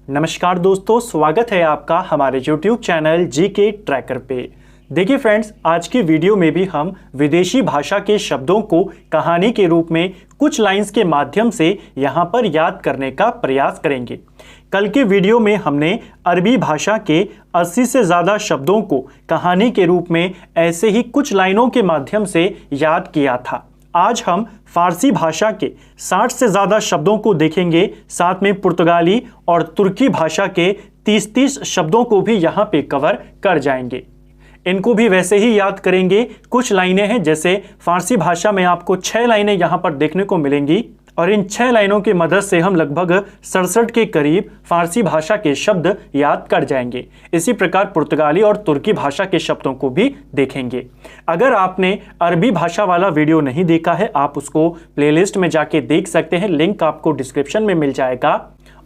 नमस्कार दोस्तों, स्वागत है आपका हमारे YouTube चैनल जीके ट्रैकर पे। देखिए फ्रेंड्स, आज की वीडियो में भी हम विदेशी भाषा के शब्दों को कहानी के रूप में कुछ लाइंस के माध्यम से यहाँ पर याद करने का प्रयास करेंगे। कल के वीडियो में हमने अरबी भाषा के 80 से ज़्यादा शब्दों को कहानी के रूप में ऐसे ही कुछ लाइनों के माध्यम से याद किया था। आज हम फारसी भाषा के 60 से ज़्यादा शब्दों को देखेंगे, साथ में पुर्तगाली और तुर्की भाषा के 30 शब्दों को भी यहाँ पे कवर कर जाएंगे। इनको भी वैसे ही याद करेंगे। कुछ लाइनें हैं, जैसे फारसी भाषा में आपको 6 लाइनें यहाँ पर देखने को मिलेंगी और इन 6 लाइनों की मदद से हम लगभग 67 के करीब फारसी भाषा के शब्द याद कर जाएंगे। इसी प्रकार पुर्तगाली और तुर्की भाषा के शब्दों को भी देखेंगे। अगर आपने अरबी भाषा वाला वीडियो नहीं देखा है, आप उसको प्लेलिस्ट में जाके देख सकते हैं। लिंक आपको डिस्क्रिप्शन में मिल जाएगा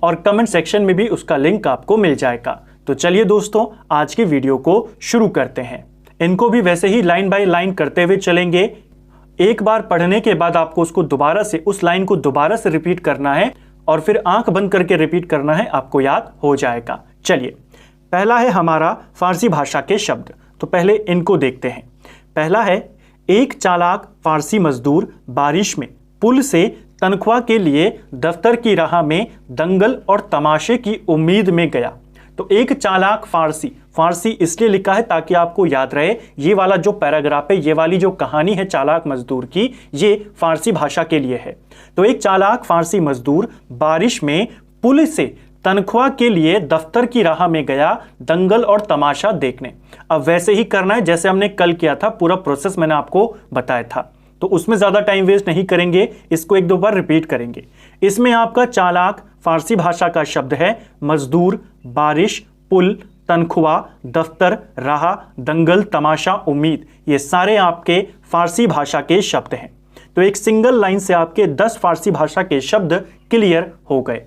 और कमेंट सेक्शन में भी उसका लिंक आपको मिल जाएगा। तो चलिए दोस्तों, आज की वीडियो को शुरू करते हैं। इनको भी वैसे ही लाइन बाय लाइन करते हुए चलेंगे। एक बार पढ़ने के बाद आपको उसको दोबारा से उस लाइन को दोबारा से रिपीट करना है और फिर आंख बंद करके रिपीट करना है, आपको याद हो जाएगा। चलिए, पहला है हमारा फारसी भाषा के शब्द, तो पहले इनको देखते हैं। पहला है, एक चालाक फारसी मजदूर बारिश में पुल से तनख्वाह के लिए दफ्तर की राह में दंगल और तमाशे की उम्मीद में गया। तो एक चालाक फारसी इसलिए लिखा है ताकि आपको याद रहे, ये वाला जो पैराग्राफ है, ये वाली जो कहानी है चालाक मजदूर की, ये फारसी भाषा के लिए है। तो एक चालाक फारसी मजदूर बारिश में पुल से तनख्वाह के लिए दफ्तर की राह में गया दंगल और तमाशा देखने। अब वैसे ही करना है जैसे हमने कल किया था, पूरा प्रोसेस मैंने आपको बताया था, तो उसमें ज़्यादा टाइम वेस्ट नहीं करेंगे, इसको एक दो बार रिपीट करेंगे। इसमें आपका चालाक फारसी भाषा का शब्द है मजदूर, बारिश, पुल, तनख्वाह, दफ्तर, राह, दंगल, तमाशा, उम्मीद। ये सारे आपके फारसी भाषा के शब्द हैं। तो एक सिंगल लाइन से आपके 10 फारसी भाषा के शब्द क्लियर हो गए।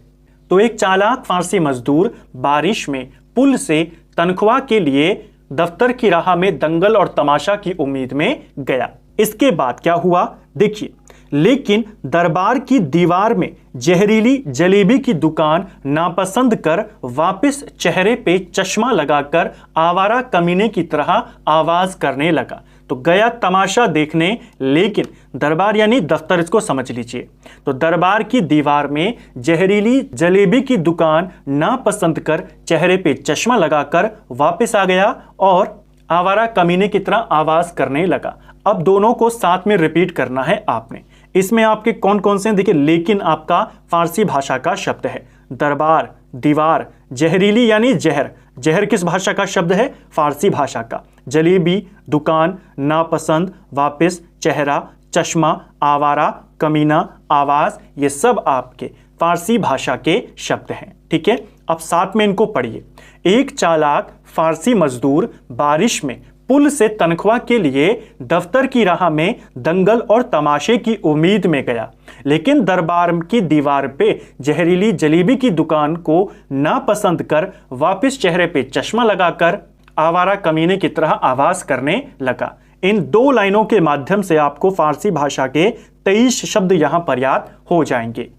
तो एक चालाक फारसी मजदूर बारिश में पुल से तनख्वाह के लिए दफ्तर की राह में दंगल और तमाशा की उम्मीद में गया। इसके बाद क्या हुआ देखिए, लेकिन दरबार की दीवार में जहरीली जलेबी की दुकान नापसंद कर वापस चेहरे पे चश्मा लगाकर आवारा कमीने की तरह आवाज करने लगा। तो गया तमाशा देखने, लेकिन दरबार यानी दफ्तर, इसको समझ लीजिए। तो दरबार की दीवार में जहरीली जलेबी की दुकान नापसंद कर चेहरे पे चश्मा लगाकर वापस आ गया और आवारा कमीने की तरह आवाज करने लगा। अब दोनों को साथ में रिपीट करना है आपने। इसमें आपके कौन कौन से हैं देखिए, लेकिन आपका फारसी भाषा का शब्द है। दरबार, दीवार, जहरीली यानी जहर, जहर किस भाषा का शब्द है? फारसी भाषा का। जलेबी, दुकान, नापसंद, वापस, चेहरा, चश्मा, आवारा, कमीना, आवाज, ये सब आपके फारसी भाषा के शब्द हैं। ठीक है, अब साथ में इनको पढ़िए। एक चालाक फारसी मजदूर बारिश में पुल से तनख्वाह के लिए दफ्तर की राह में दंगल और तमाशे की उम्मीद में गया, लेकिन दरबार की दीवार पे जहरीली जलेबी की दुकान को नापसंद कर वापस चेहरे पे चश्मा लगाकर आवारा कमीने की तरह आवाज करने लगा। इन 2 लाइनों के माध्यम से आपको फारसी भाषा के 23 शब्द यहां पर याद हो जाएंगे।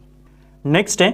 नेक्स्ट है,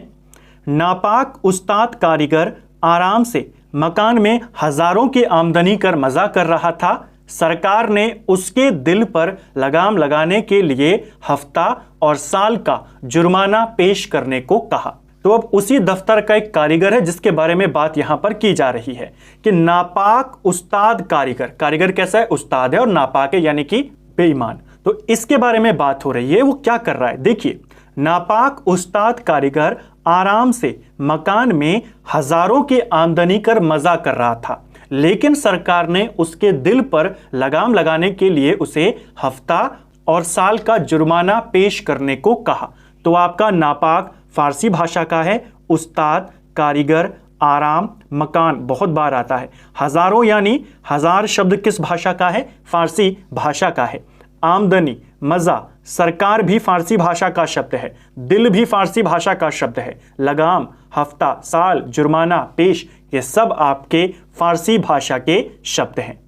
नापाक उस्ताद कारीगर आराम से मकान में हजारों की आमदनी कर मजा कर रहा था। सरकार ने उसके दिल पर लगाम लगाने के लिए हफ्ता और साल का जुर्माना पेश करने को कहा। तो अब उसी दफ्तर का एक कारीगर है जिसके बारे में बात यहां पर की जा रही है कि नापाक उस्ताद कारीगर, कारीगर कैसा है? उस्ताद है, और नापाक है यानी कि बेईमान। तो इसके बारे में बात हो रही है। वो क्या कर रहा है देखिए, नापाक उस्ताद कारीगर आराम से मकान में हजारों की आमदनी कर मजा कर रहा था, लेकिन सरकार ने उसके दिल पर लगाम लगाने के लिए उसे हफ्ता और साल का जुर्माना पेश करने को कहा। तो आपका नापाक फारसी भाषा का है, उस्ताद, कारीगर, आराम, मकान बहुत बार आता है। हजारों यानी हजार शब्द किस भाषा का है? फारसी भाषा का है। आमदनी, मजा, सरकार भी फारसी भाषा का शब्द है। दिल भी फारसी भाषा का शब्द है। लगाम, हफ्ता, साल, जुर्माना, पेश, ये सब आपके फारसी भाषा के शब्द हैं।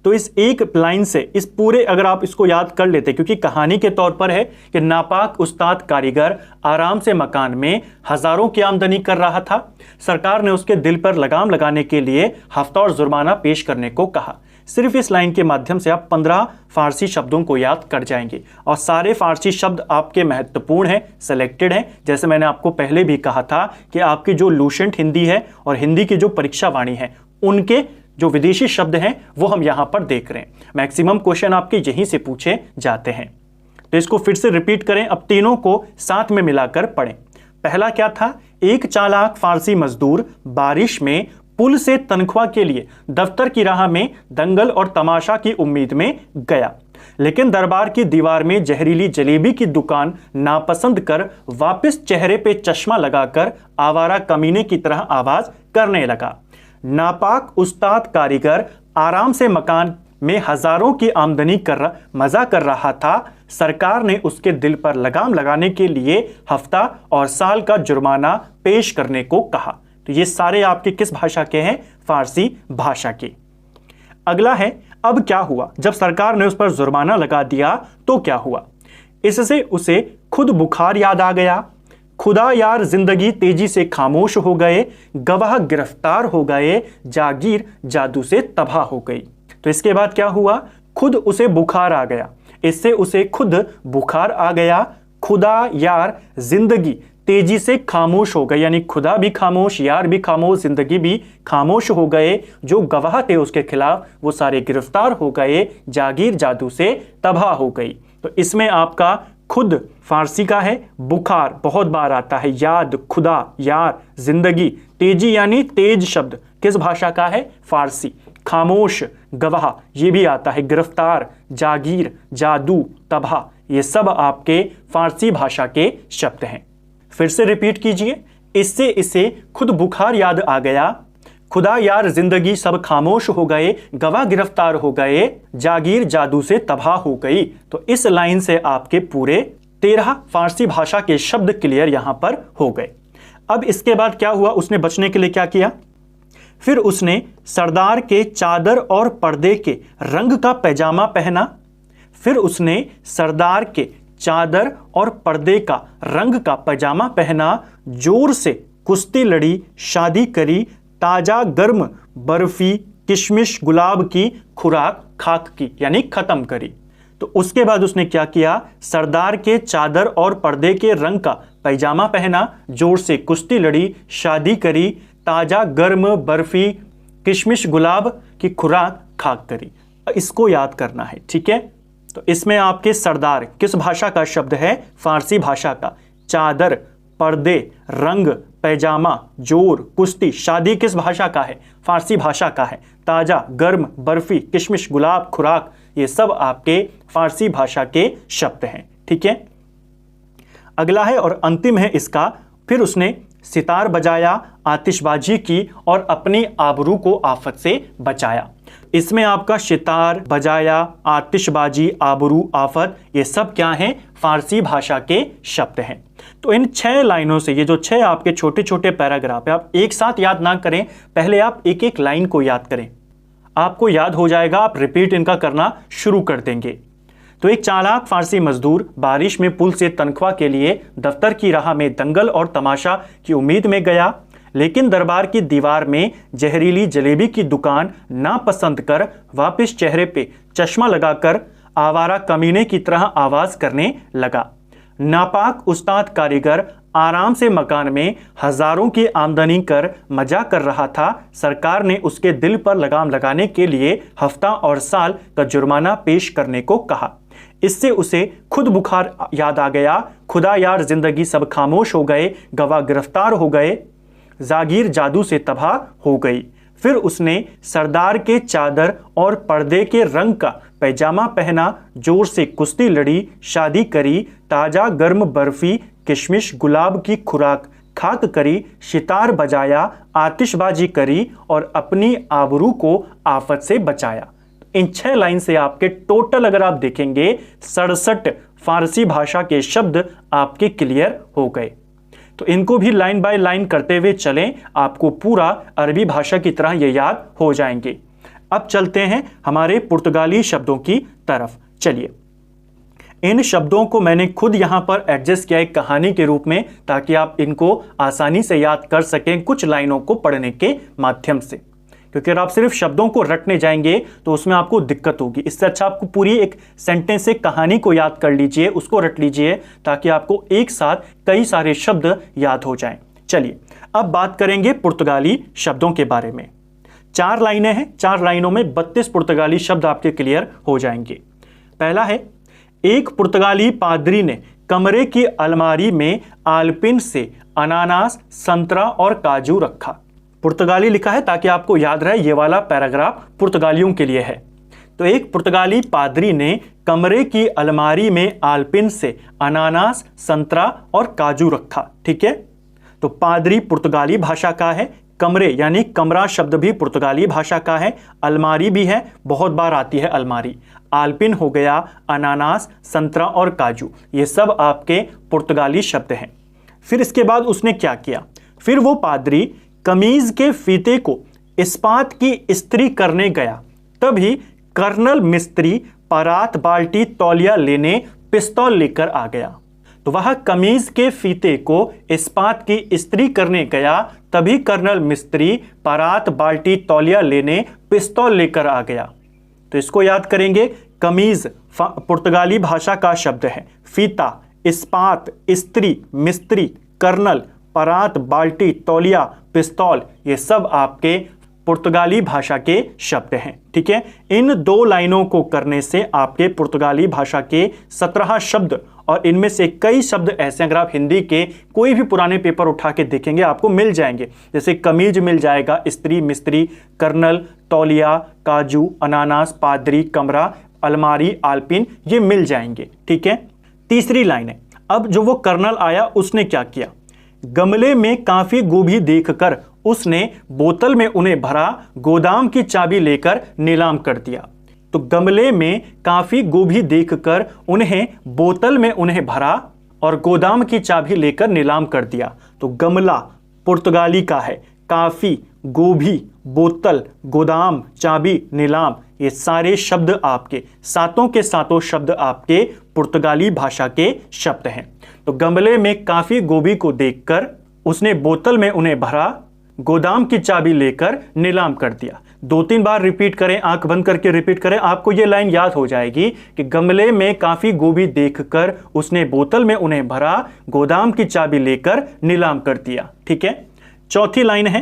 तो इस एक लाइन से इस पूरे अगर आप इसको याद कर लेते, क्योंकि कहानी के तौर पर है कि नापाक उस्ताद कारीगर आराम से मकान में हजारों की आमदनी कर रहा था। सरकार ने उसके दिल पर लगाम लगाने के लिए हफ्ता और जुर्माना पेश करने को कहा। सिर्फ इस लाइन के माध्यम से आप 15 फारसी शब्दों को याद कर जाएंगे और सारे फारसी शब्द आपके महत्वपूर्ण हैं, सेलेक्टेड हैं। जैसे मैंने आपको पहले भी कहा था कि आपकी जो लूसेंट हिंदी है और हिंदी की जो परीक्षा वाणी है, उनके जो विदेशी शब्द हैं वो हम यहां पर देख रहे हैं। मैक्सिमम क्वेश्चन आपके यहीं से पूछे जाते हैं। तो इसको फिर से रिपीट करें, अब तीनों को साथ में मिलाकर पढ़ें। पहला क्या था? एक चालाक फारसी मजदूर बारिश में पुल से तनख्वाह के लिए दफ्तर की राह में दंगल और तमाशा की उम्मीद में गया, लेकिन दरबार की दीवार में जहरीली जलेबी की दुकान नापसंद कर वापस चेहरे पे चश्मा लगाकर आवारा कमीने की तरह आवाज करने लगा। नापाक उस्ताद कारीगर आराम से मकान में हजारों की आमदनी कर मजा कर रहा था। सरकार ने उसके दिल पर लगाम लगाने के लिए हफ्ता और साल का जुर्माना पेश करने को कहा। तो ये सारे आपके किस भाषा के हैं? फारसी भाषा के। अगला है, अब क्या हुआ जब सरकार ने उस पर जुर्माना लगा दिया तो क्या हुआ? इससे उसे खुद बुखार याद आ गया। खुदा यार जिंदगी तेजी से खामोश हो गए, गवाह गिरफ्तार हो गए, जागीर जादू से तबाह हो गई। तो इसके बाद क्या हुआ? खुद उसे बुखार आ गया। इससे उसे खुद बुखार आ गया। खुदा यार जिंदगी तेजी से खामोश हो गए, यानी खुदा भी खामोश, यार भी खामोश, जिंदगी भी खामोश हो गए। जो गवाह थे उसके खिलाफ वो सारे गिरफ्तार हो गए, जागीर जादू से तबाह हो गई। तो इसमें आपका खुद फारसी का है, बुखार बहुत बार आता है, याद, खुदा, यार, जिंदगी, तेजी यानी तेज शब्द किस भाषा का है? फारसी। खामोश, गवाह ये भी आता है, गिरफ्तार, जागीर, जादू, तबाह, ये सब आपके फारसी भाषा के शब्द हैं। फिर से रिपीट कीजिए। इससे इसे खुद बुखार याद आ गया, खुदा यार जिंदगी सब खामोश हो गए, गवाह गिरफ्तार हो गए, जागीर जादू से तबाह हो गई। तो इस लाइन से आपके पूरे 13 फारसी भाषा के शब्द क्लियर यहां पर हो गए। अब इसके बाद क्या हुआ? उसने बचने के लिए क्या किया? फिर उसने सरदार के चादर और पर्दे के रंग का पैजामा पहना। फिर उसने सरदार के चादर और पर्दे का रंग का पैजामा पहना, जोर से कुश्ती लड़ी, शादी करी, ताजा गर्म बर्फी किशमिश गुलाब की खुराक खाक की, यानी खत्म करी। तो उसके बाद उसने क्या किया? सरदार के चादर और पर्दे के रंग का पैजामा पहना, जोर से कुश्ती लड़ी, शादी करी, ताजा गर्म बर्फी किशमिश गुलाब की खुराक खाक करी। इसको याद करना है, ठीक है? तो इसमें आपके सरदार किस भाषा का शब्द है? फारसी भाषा का। चादर, पर्दे, रंग, पैजामा, जोर, कुश्ती, शादी किस भाषा का है? फारसी भाषा का है। ताजा, गर्म, बर्फी, किशमिश, गुलाब, खुराक, ये सब आपके फारसी भाषा के शब्द हैं, ठीक है? अगला है और अंतिम है इसका, फिर उसने सितार बजाया, आतिशबाजी की और अपनी आबरू को आफत से बचाया। इसमें आपका सितार बजाया, आतिशबाजी, आबरू, आफत, ये सब क्या हैं? फारसी भाषा के शब्द हैं। तो इन 6 लाइनों से, ये जो 6 आपके छोटे छोटे पैराग्राफ है, आप एक साथ याद ना करें, पहले आप एक एक लाइन को याद करें। आपको याद हो जाएगा, आप रिपीट इनका करना शुरू कर देंगे। तो एक चालाक फारसी मजदूर बारिश में पुल से तनख्वाह के लिए दफ्तर की राह में दंगल और तमाशा की उम्मीद में गया, लेकिन दरबार की दीवार में जहरीली जलेबी की दुकान नापसंद कर वापस चेहरे पे चश्मा लगाकर आवारा कमीने की तरह आवाज करने लगा। नापाक उस्ताद कारीगर आराम से मकान में हजारों की आमदनी कर मजा कर रहा था। सरकार ने उसके दिल पर लगाम लगाने के लिए हफ्ता और साल का जुर्माना पेश करने को कहा। इससे उसे खुद बुखार याद आ गया। खुदा यार जिंदगी सब खामोश हो गए, गवाह गिरफ्तार हो गए, जागीर जादू से तबाह हो गई। फिर उसने सरदार के चादर और पर्दे के रंग का पैजामा पहना, जोर से कुश्ती लड़ी, शादी करी, ताजा गर्म बर्फी किशमिश गुलाब की खुराक खाक करी, सितार बजाया, आतिशबाजी करी और अपनी आबरू को आफत से बचाया। इन 6 लाइन से आपके टोटल अगर आप देखेंगे 67 फारसी भाषा के शब्द आपके क्लियर हो गए। तो इनको भी लाइन बाय लाइन करते हुए चलें, आपको पूरा अरबी भाषा की तरह ये याद हो जाएंगे। अब चलते हैं हमारे पुर्तगाली शब्दों की तरफ। चलिए, इन शब्दों को मैंने खुद यहां पर एडजस्ट किया एक कहानी के रूप में, ताकि आप इनको आसानी से याद कर सकें कुछ लाइनों को पढ़ने के माध्यम से। क्योंकि अगर आप सिर्फ शब्दों को रटने जाएंगे तो उसमें आपको दिक्कत होगी। इससे अच्छा आपको पूरी एक सेंटेंस से कहानी को याद कर लीजिए, उसको रट लीजिए, ताकि आपको एक साथ कई सारे शब्द याद हो जाएं। चलिए, अब बात करेंगे पुर्तगाली शब्दों के बारे में। 4 लाइनें हैं, 4 लाइनों में 32 पुर्तगाली शब्द आपके क्लियर हो जाएंगे। पहला है, एक पुर्तगाली पादरी ने कमरे की अलमारी में आलपिन से अनानास, संतरा और काजू रखा। पुर्तगाली लिखा है ताकि आपको याद रहे, ये वाला पैराग्राफ पुर्तगालियों के लिए है। तो एक पुर्तगाली पादरी ने कमरे की अलमारी में आलपिन से अनानास, संतरा और काजू रखा। ठीक है, तो पादरी पुर्तगाली भाषा का है, कमरे यानी कमरा शब्द भी पुर्तगाली भाषा का है, अलमारी भी है, बहुत बार आती है अलमारी, आलपिन हो गया, अनानास, संतरा और काजू, ये सब आपके पुर्तगाली शब्द हैं। फिर इसके बाद उसने क्या किया, फिर वो पादरी कमीज के फीते को इस्पात की इस्त्री करने गया। तभी कर्नल मिस्त्री परात, बाल्टी, तौलिया लेने पिस्तौल लेकर आ गया। तो वह कमीज के फीते को इस्पात की इस्त्री करने गया, तभी कर्नल मिस्त्री परात, बाल्टी, तौलिया लेने पिस्तौल लेकर आ गया। तो इसको याद करेंगे, कमीज पुर्तगाली भाषा का शब्द है, फीता, इस्पात, इस्त्री, मिस्त्री, कर्नल, परात, बाल्टी, तौलिया, पिस्तौल, ये सब आपके पुर्तगाली भाषा के शब्द हैं। ठीक है, इन 2 लाइनों को करने से आपके पुर्तगाली भाषा के 17 शब्द, और इनमें से कई शब्द ऐसे अगर आप हिंदी के कोई भी पुराने पेपर उठा के देखेंगे आपको मिल जाएंगे। जैसे कमीज मिल जाएगा, स्त्री, मिस्त्री, कर्नल, तौलिया, काजू, अनानास, पादरी, कमरा, अलमारी, आलपिन, ये मिल जाएंगे। ठीक है, तीसरी लाइन है, अब जो वो कर्नल आया उसने क्या किया, गमले में काफी गोभी देखकर उसने बोतल में उन्हें भरा, गोदाम की चाबी लेकर नीलाम कर दिया। तो गमले में काफी गोभी देखकर उन्हें बोतल में उन्हें भरा और गोदाम की चाबी लेकर नीलाम कर दिया। तो गमला पुर्तगाली का है, काफी, गोभी, बोतल, गोदाम, चाबी, नीलाम, ये सारे शब्द आपके सातों के सातों शब्द आपके पुर्तगाली भाषा के शब्द हैं। तो गमले में काफी गोभी को देखकर उसने बोतल में उन्हें भरा, गोदाम की चाबी लेकर नीलाम कर दिया। 2-3 बार रिपीट करें, आंख बंद करके रिपीट करें, आपको ये लाइन याद हो जाएगी कि गमले में काफी गोभी देखकर उसने बोतल में उन्हें भरा, गोदाम की चाबी लेकर नीलाम कर दिया। ठीक है, चौथी लाइन है,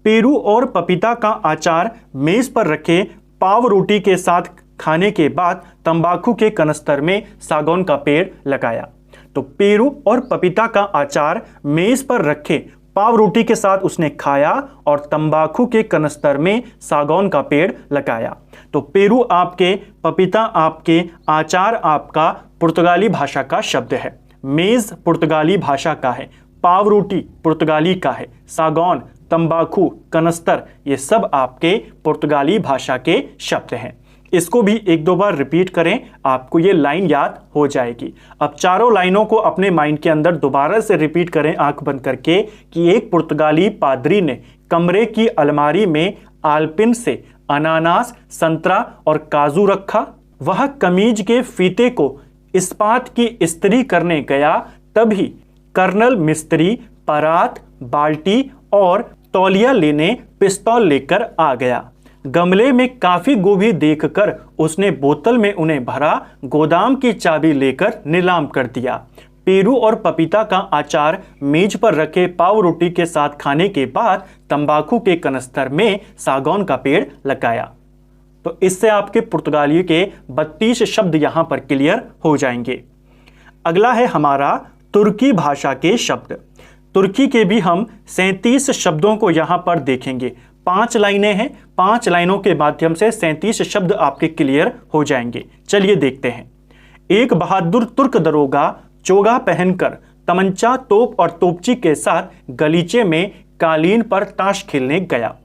पेरू और पपीता का अचार मेज पर रखे, पाव रोटी के साथ खाने के बाद तंबाकू के कनस्तर में सागौन का पेड़ लगाया। तो पेरू और पपीता का अचार मेज पर रखे, पाव रोटी के साथ उसने खाया और तंबाकू के कनस्तर में सागौन का पेड़ लगाया। तो पेरू आपके, पपीता आपके, आचार आपका पुर्तगाली भाषा का शब्द है, मेज पुर्तगाली भाषा का है, पाव रोटी पुर्तगाली का है, सागौन, तंबाकू, कनस्तर, ये सब आपके पुर्तगाली भाषा के शब्द हैं। इसको भी 1-2 बार रिपीट करें, आपको ये लाइन याद हो जाएगी। अब चारों लाइनों को अपने माइंड के अंदर दोबारा से रिपीट करें आंख बंद करके कि एक पुर्तगाली पादरी ने कमरे की अलमारी में आलपिन से अनानास, संतरा और काजू रखा। वह कमीज के फीते को इस्पात की इस्त्री करने गया, तभी कर्नल मिस्त्री परात, बाल्टी और तौलिया लेने पिस्तौल लेकर आ गया। गमले में काफी गोभी देखकर उसने बोतल में उन्हें भरा, गोदाम की चाबी लेकर नीलाम कर दिया। पेरू और पपीता का अचार मेज पर रखे, पाव रोटी के साथ खाने के बाद तंबाकू के कनस्तर में सागौन का पेड़ लगाया। तो इससे आपके पुर्तगाली के 32 शब्द यहां पर क्लियर हो जाएंगे। अगला है हमारा तुर्की भाषा के शब्द। तुर्की के भी हम 37 शब्दों को यहां पर देखेंगे। 5 लाइनें हैं, 5 लाइनों के माध्यम से 37 शब्द आपके क्लियर हो जाएंगे। चलिए देखते हैं। एक बहादुर तुर्क दरोगा चोगा पहनकर तमंचा, तोप और तोपची के साथ गलीचे में कालीन पर ताश खेलने गया।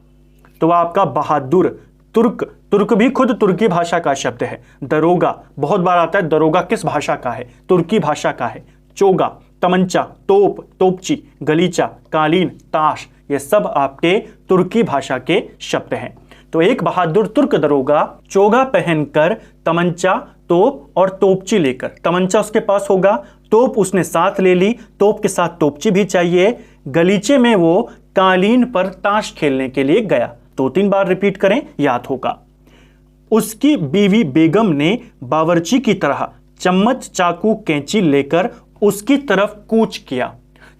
तो आपका बहादुर, तुर्क भी खुद तुर्की भाषा का शब्द है। दरोगा बहुत बार आता है, दरोगा किस भाषा का है? तुर्की भाषा का है। चोगा, तमंचा, तोप, तोपची, गलीचा, कालीन, ताश, ये सब आपके तुर्की भाषा के शब्द हैं। तो एक बहादुर तुर्क दरोगा चोगा पहनकर तमंचा, तोप और तोपची लेकर, तमंचा उसके पास होगा, तोप उसने साथ ले ली, तोप के साथ तोपची भी चाहिए, गलीचे में वो कालीन पर ताश खेलने के लिए गया। 2-3 बार रिपीट करें, याद होगा। उसकी बीवी बेगम ने बावर्ची की तरह चम्मच, चाकू, कैंची लेकर उसकी तरफ कूच किया।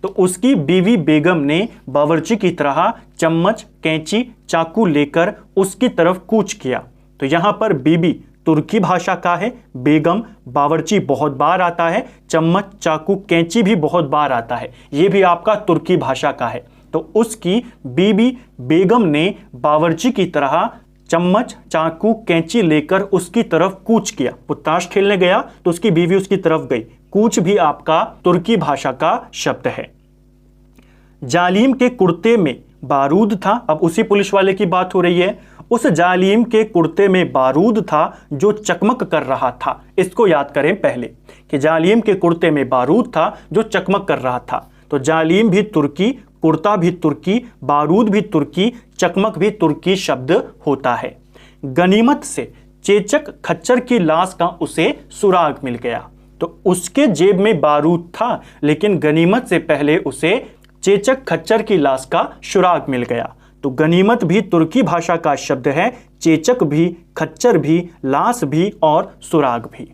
तो उसकी बीवी बेगम ने बावर्ची की तरह चम्मच, कैंची, चाकू लेकर उसकी तरफ कूच किया। तो यहां पर बीबी तुर्की भाषा का है, बेगम, बावर्ची बहुत बार आता है, चम्मच, चाकू, कैंची भी बहुत बार आता है, ये भी आपका तुर्की भाषा का है। तो उसकी बीबी बेगम ने बावर्ची की तरह चम्मच, चाकू, कैंची लेकर उसकी तरफ कूच किया। वो ताश खेलने गया तो उसकी बीवी उसकी तरफ गई। कूच भी आपका तुर्की भाषा का शब्द है। जालिम के कुर्ते में बारूद था। अब उसी पुलिस वाले की बात हो रही है। उस जालिम के कुर्ते में बारूद था जो चकमक कर रहा था। इसको याद करें पहले कि जालिम के कुर्ते में बारूद था जो चकमक कर रहा था। तो जालिम भी तुर्की, कुर्ता भी तुर्की, बारूद भी तुर्की, चकमक भी तुर्की शब्द होता है। गनीमत से चेचक खच्चर की लाश का उसे सुराग मिल गया। तो उसके जेब में बारूद था, लेकिन गनीमत से पहले उसे चेचक खच्चर की लाश का सुराग मिल गया। तो गनीमत भी तुर्की भाषा का शब्द है, चेचक भी, खच्चर भी, लाश भी और सुराग भी।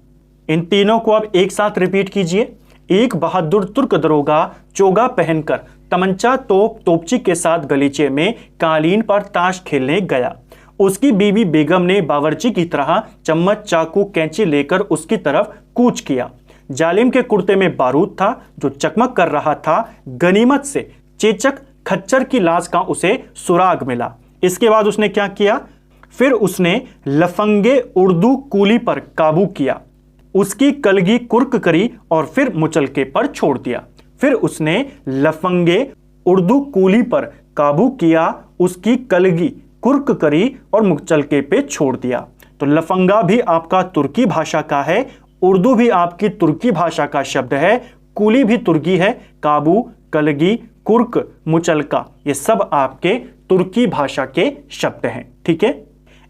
इन तीनों को अब एक साथ रिपीट कीजिए। एक बहादुर तुर्क दरोगा चोगा पहनकर तमंचा, तोप, तोपची के साथ गलीचे में कालीन पर ताश खेलने गया। उसकी बीवी बेगम ने बावर्ची की तरह चम्मच, चाकू, कैंची लेकर उसकी तरफ कूच किया। जालिम के कुर्ते में बारूद था जो चकमक कर रहा था। गनीमत से चेचक खच्चर की लाश का उसे सुराग मिला। इसके बाद उसने क्या किया? फिर उसने लफंगे उर्दू कूली पर काबू किया, उसकी कलगी कुर्क करी और फिर मुचलके पर छोड़ दिया। फिर उसने लफंगे उर्दू कूली पर काबू किया, उसकी कलगी कुर्क करी और मुचलके पे छोड़ दिया। तो लफंगा भी आपका तुर्की भाषा का है, उर्दू भी आपकी तुर्की भाषा का शब्द है, कूली भी तुर्की है, काबू, कलगी, कुर्क, मुचलका ये सब आपके तुर्की भाषा के शब्द हैं। ठीक है।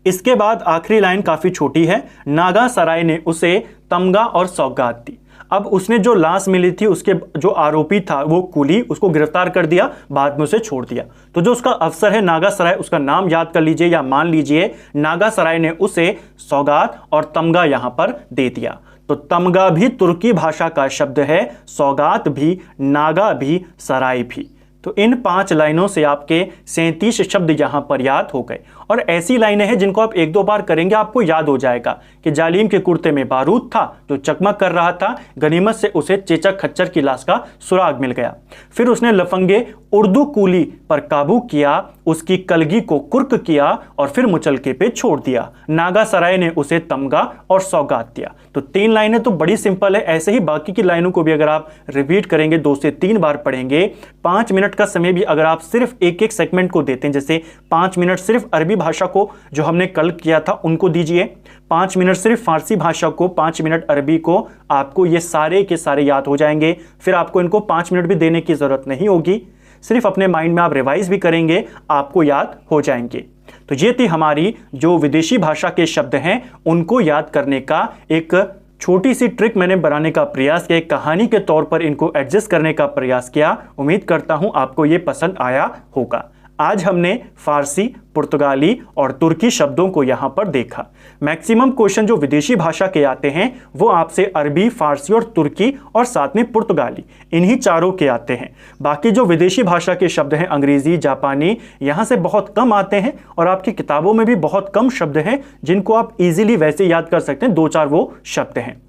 इसके बाद आखिरी लाइन काफी छोटी है। नागा सराय ने उसे तमगा और सौगात दी। अब उसने जो लाश मिली थी उसके जो आरोपी था वो कुली, उसको गिरफ्तार कर दिया, बाद में उसे छोड़ दिया। तो जो उसका अफसर है नागा सराय, उसका नाम याद कर लीजिए या मान लीजिए, नागा सराय ने उसे सौगात और तमगा यहां पर दे दिया। तो तमगा भी तुर्की भाषा का शब्द है, सौगात भी, नागा भी, सराय भी। तो इन 5 लाइनों से आपके 37 शब्द यहां पर याद हो गए। और ऐसी लाइनें हैं जिनको आप 1-2 बार करेंगे आपको याद हो जाएगा कि जालिम के कुर्ते में बारूद था जो चकमक कर रहा था, गनीमत से उसे चेचक खच्चर की लाश का सुराग मिल गया। फिर उसने लफंगे उर्दू कूली पर काबू किया, उसकी कलगी को कुर्क किया और फिर मुचलके पे छोड़ दिया। नागा सराय ने उसे तमगा और सौगात दिया। तो 3 लाइनें तो बड़ी सिंपल है। ऐसे ही बाकी की लाइनों को भी अगर आप रिपीट करेंगे, 2 से 3 बार पढ़ेंगे, 5 मिनट का समय भी अगर आप सिर्फ एक सेगमेंट को देते हैं, जैसे 5 मिनट सिर्फ अरबी भाषा को जो हमने कल किया था उनको दीजिए, 5 मिनट सिर्फ फारसी भाषा को, 5 मिनट अरबी को, आपको ये सारे के सारे याद हो जाएंगे। फिर आपको इनको 5 मिनट भी देने की जरूरत नहीं होगी, सिर्फ अपने माइंड में आप रिवाइज भी करेंगे, आपको याद हो जाएंगे। तो ये थी हमारी जो विदेशी भाषा के शब्द हैं उनको याद करने का एक छोटी सी ट्रिक मैंने बनाने का प्रयास किया, एक कहानी के तौर पर इनको एडजस्ट करने का प्रयास किया। उम्मीद करता हूं आपको ये पसंद आया होगा। आज हमने फारसी, पुर्तगाली और तुर्की शब्दों को यहां पर देखा। मैक्सिमम क्वेश्चन जो विदेशी भाषा के आते हैं वो आपसे अरबी, फारसी और तुर्की और साथ में पुर्तगाली, इन्हीं चारों के आते हैं। बाकी जो विदेशी भाषा के शब्द हैं अंग्रेजी, जापानी, यहां से बहुत कम आते हैं और आपकी किताबों में भी बहुत कम शब्द हैं जिनको आप इजीली वैसे याद कर सकते हैं। 2-4 वो शब्द हैं।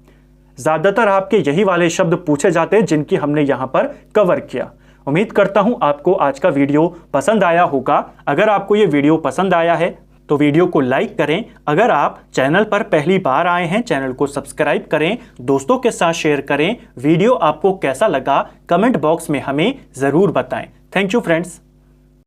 ज्यादातर आपके यही वाले शब्द पूछे जाते हैं जिनकी हमने यहां पर कवर किया। उम्मीद करता हूं आपको आज का वीडियो पसंद आया होगा। अगर आपको ये वीडियो पसंद आया है तो वीडियो को लाइक करें। अगर आप चैनल पर पहली बार आए हैं, चैनल को सब्सक्राइब करें, दोस्तों के साथ शेयर करें। वीडियो आपको कैसा लगा कमेंट बॉक्स में हमें जरूर बताएं। Thank you friends.